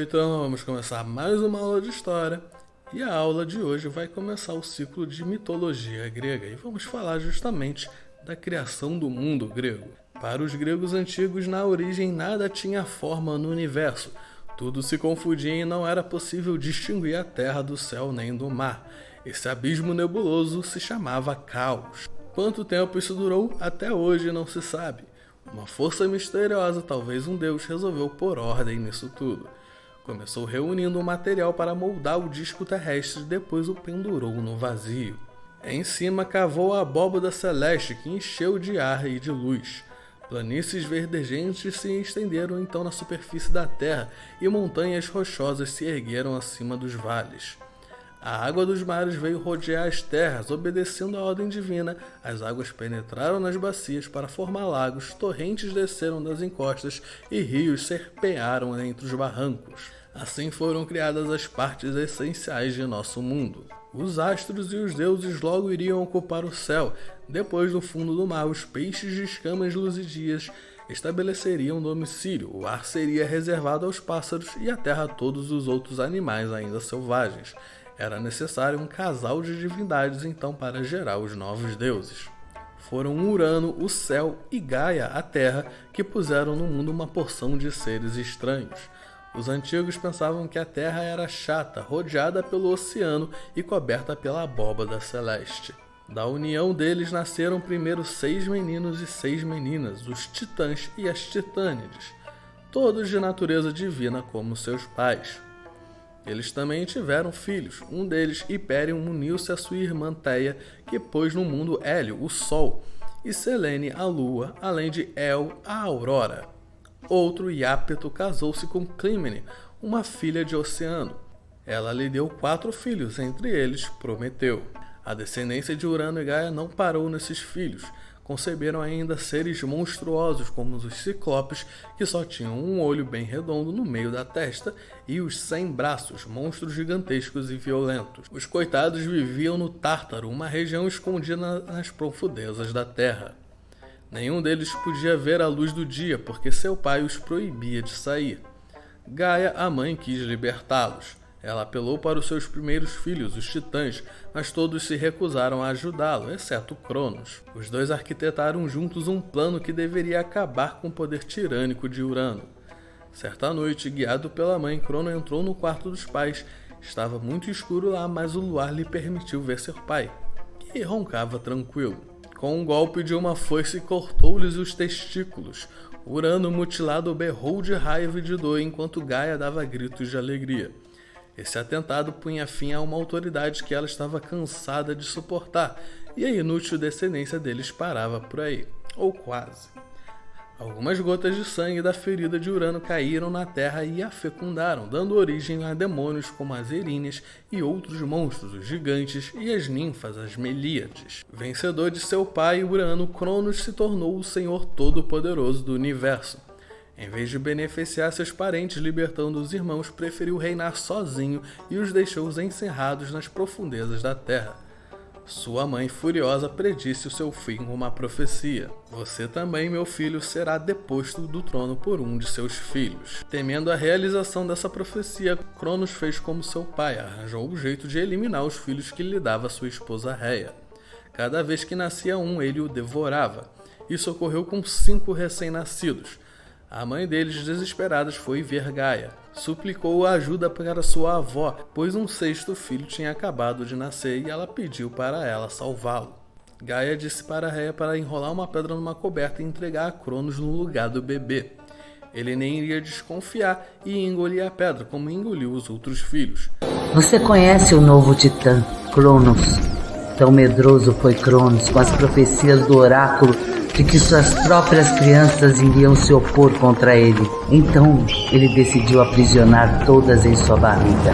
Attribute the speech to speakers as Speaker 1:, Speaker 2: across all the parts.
Speaker 1: então vamos começar mais uma aula de história. E a aula de hoje vai começar o ciclo de mitologia grega e vamos falar justamente da criação do mundo grego. Para os gregos antigos, na origem nada tinha forma no universo. Tudo se confundia e não era possível distinguir a terra do céu nem do mar. Esse abismo nebuloso se chamava caos. Quanto tempo isso durou, até hoje não se sabe. Uma força misteriosa, talvez um deus, resolveu pôr ordem nisso tudo. Começou reunindo um material para moldar o disco terrestre, depois o pendurou no vazio. Em cima cavou a abóbada celeste que encheu de ar e de luz. Planícies verdejentes se estenderam então na superfície da terra e montanhas rochosas se ergueram acima dos vales. A água dos mares veio rodear as terras, obedecendo à ordem divina. As águas penetraram nas bacias para formar lagos, torrentes desceram das encostas e rios serpearam entre os barrancos. Assim foram criadas as partes essenciais de nosso mundo. Os astros e os deuses logo iriam ocupar o céu. Depois, no fundo do mar, os peixes de escamas luzidias estabeleceriam domicílio. O ar seria reservado aos pássaros e a terra a todos os outros animais ainda selvagens. Era necessário um casal de divindades então para gerar os novos deuses. Foram Urano, o céu, e Gaia, a terra, que puseram no mundo uma porção de seres estranhos. Os antigos pensavam que a terra era chata, rodeada pelo oceano e coberta pela abóbada celeste. Da união deles nasceram primeiro 6 meninos e 6 meninas, os titãs e as titânides, todos de natureza divina como seus pais. Eles também tiveram filhos. Um deles, Hipérion, uniu-se à sua irmã Teia, que pôs no mundo Hélio, o Sol, e Selene, a Lua, além de El, a Aurora. Outro, Iápeto, casou-se com Clímene, uma filha de Oceano. Ela lhe deu 4 filhos, entre eles Prometeu. A descendência de Urano e Gaia não parou nesses filhos. Conceberam ainda seres monstruosos como os ciclopes, que só tinham um olho bem redondo no meio da testa, e os 100 braços, monstros gigantescos e violentos. Os coitados viviam no Tártaro, uma região escondida nas profundezas da terra. Nenhum deles podia ver a luz do dia, porque seu pai os proibia de sair. Gaia, a mãe, quis libertá-los. Ela apelou para os seus primeiros filhos, os titãs, mas todos se recusaram a ajudá-lo, exceto Cronos. Os dois arquitetaram juntos um plano que deveria acabar com o poder tirânico de Urano. Certa noite, guiado pela mãe, Crono entrou no quarto dos pais. Estava muito escuro lá, mas o luar lhe permitiu ver seu pai, que roncava tranquilo. Com um golpe de uma foice, cortou-lhes os testículos. Urano, mutilado, berrou de raiva e de dor, enquanto Gaia dava gritos de alegria. Esse atentado punha fim a uma autoridade que ela estava cansada de suportar, e a inútil descendência deles parava por aí, ou quase. Algumas gotas de sangue da ferida de Urano caíram na terra e a fecundaram, dando origem a demônios como as Eríneas e outros monstros, os gigantes, e as ninfas, as Melíades. Vencedor de seu pai, Urano, Cronos se tornou o senhor todo-poderoso do universo. Em vez de beneficiar seus parentes libertando os irmãos, preferiu reinar sozinho e os deixou encerrados nas profundezas da terra. Sua mãe, furiosa, predisse o seu fim com uma profecia. Você também, meu filho, será deposto do trono por um de seus filhos. Temendo a realização dessa profecia, Cronos fez como seu pai, arranjou um jeito de eliminar os filhos que lhe dava sua esposa Réia. Cada vez que nascia um, ele o devorava. Isso ocorreu com 5 recém-nascidos. A mãe deles, desesperada, foi ver Gaia. Suplicou ajuda para sua avó, pois um 6º filho tinha acabado de nascer e ela pediu para ela salvá-lo. Gaia disse para Réia para enrolar uma pedra numa coberta e entregar a Cronos no lugar do bebê. Ele nem iria desconfiar e engolir a pedra, como engoliu os outros filhos.
Speaker 2: Você conhece o novo titã, Cronos. Tão medroso foi Cronos com as profecias do oráculo de que suas próprias crianças iriam se opor contra ele. Então, ele decidiu aprisionar todas em sua barriga.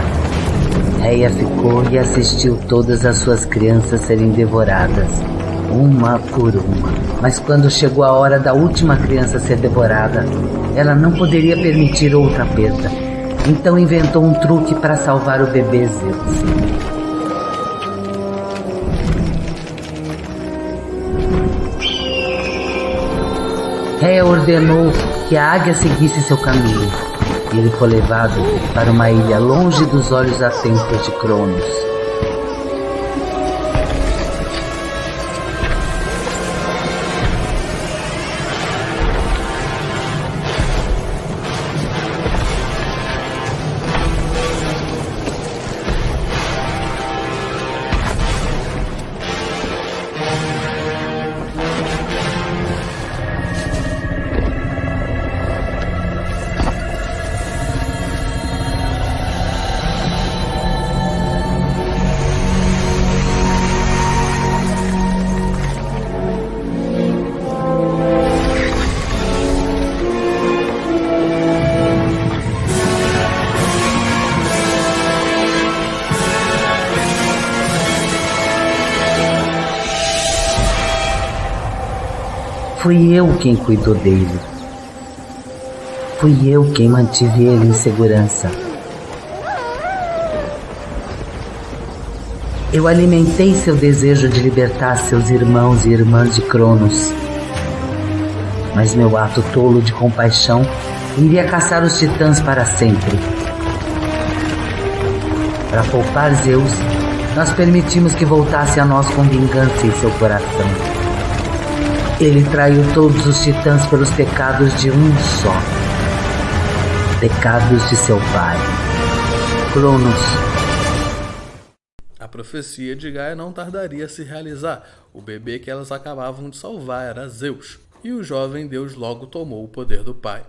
Speaker 2: Réia ficou e assistiu todas as suas crianças serem devoradas, uma por uma. Mas quando chegou a hora da última criança ser devorada, ela não poderia permitir outra perda. Então inventou um truque para salvar o bebê Zeus. Réia ordenou que a águia seguisse seu caminho. e ele foi levado para uma ilha longe dos olhos atentos de Cronos. Fui eu quem cuidou dele. Fui eu quem mantive ele em segurança. Eu alimentei seu desejo de libertar seus irmãos e irmãs de Cronos. Mas meu ato tolo de compaixão iria caçar os titãs para sempre. Para poupar Zeus, nós permitimos que voltasse a nós com vingança em seu coração. Ele traiu todos os titãs pelos pecados de um só. Pecados de seu pai, Cronos.
Speaker 1: A profecia de Gaia não tardaria a se realizar. O bebê que elas acabavam de salvar era Zeus, e o jovem deus logo tomou o poder do pai.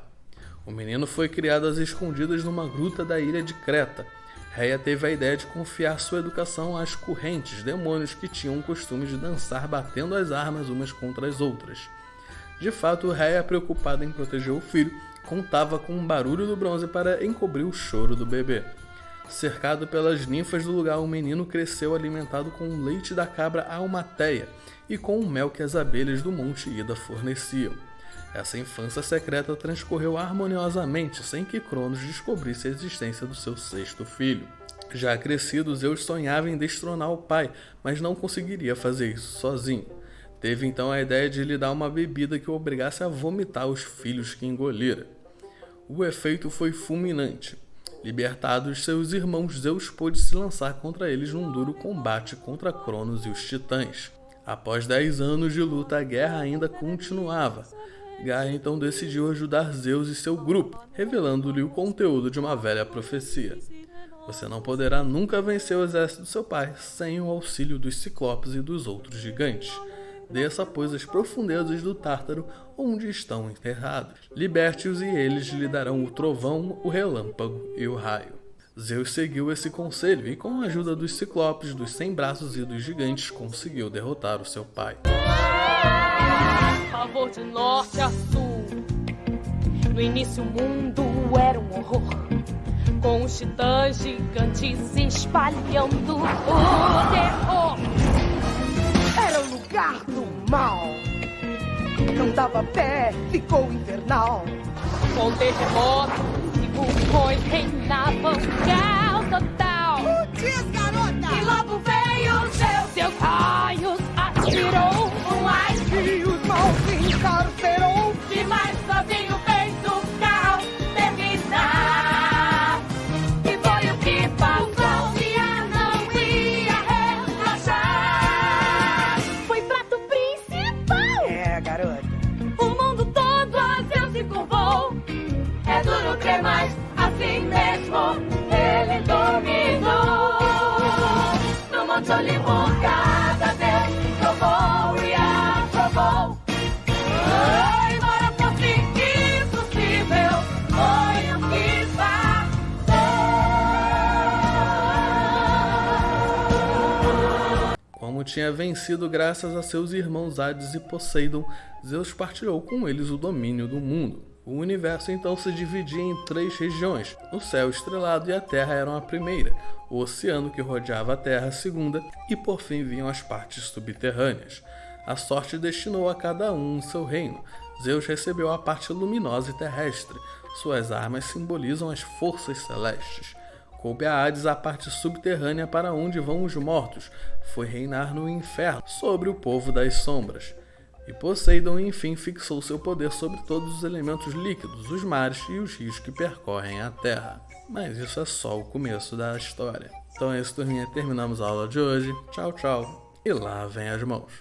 Speaker 1: O menino foi criado às escondidas numa gruta da ilha de Creta. Rhea teve a ideia de confiar sua educação às correntes, demônios que tinham o costume de dançar batendo as armas umas contra as outras. De fato, Rhea, preocupada em proteger o filho, contava com um barulho do bronze para encobrir o choro do bebê. Cercado pelas ninfas do lugar, o menino cresceu alimentado com o leite da cabra Almateia e com o mel que as abelhas do Monte Ida forneciam. Essa infância secreta transcorreu harmoniosamente, sem que Cronos descobrisse a existência do seu sexto filho. Já crescido, Zeus sonhava em destronar o pai, mas não conseguiria fazer isso sozinho. Teve então a ideia de lhe dar uma bebida que o obrigasse a vomitar os filhos que engolira. O efeito foi fulminante. Libertados seus irmãos, Zeus pôde se lançar contra eles num duro combate contra Cronos e os titãs. Após 10 anos de luta, a guerra ainda continuava. Gaia então decidiu ajudar Zeus e seu grupo, revelando-lhe o conteúdo de uma velha profecia. Você não poderá nunca vencer o exército do seu pai sem o auxílio dos ciclopes e dos outros gigantes. Desça, pois, as profundezas do Tártaro, onde estão enterrados. Liberte-os e eles lhe darão o trovão, o relâmpago e o raio. Zeus seguiu esse conselho e, com a ajuda dos ciclopes, dos 100 braços e dos gigantes, conseguiu derrotar o seu pai.
Speaker 3: Favor de norte a sul. No início o mundo era um horror, com os titãs gigantes espalhando o terror.
Speaker 4: Era o lugar do mal. Não dava pé, ficou infernal.
Speaker 3: Com terremotos e vulcões reinavam caos total.
Speaker 4: Putz, garota!
Speaker 3: E logo veio seus raios atirou um ar
Speaker 4: E os maus encarcerou.
Speaker 3: demais, sozinho fez o caos terminar. E foi o que passou, e não ia relaxar. Foi prato principal.
Speaker 4: É, garota.
Speaker 3: O mundo todo a Zeus se curvou. É duro crer, mas assim mesmo ele dominou. No Monte Olimpo cada vez provou e aprovou. Embora fosse impossível, foi o que passou.
Speaker 1: Como tinha vencido graças a seus irmãos Hades e Poseidon, Zeus partilhou com eles o domínio do mundo. O universo então se dividia em 3 regiões. O céu estrelado e a terra eram a primeira, o oceano que rodeava a terra a segunda, e por fim vinham as partes subterrâneas. A sorte destinou a cada um seu reino. Zeus recebeu a parte luminosa e terrestre. Suas armas simbolizam as forças celestes. Coube a Hades a parte subterrânea para onde vão os mortos. Foi reinar no inferno, sobre o povo das sombras. E Poseidon enfim fixou seu poder sobre todos os elementos líquidos, os mares e os rios que percorrem a Terra. Mas isso é só o começo da história. Então é isso, turminha. Terminamos a aula de hoje. Tchau, tchau. E lavem as mãos.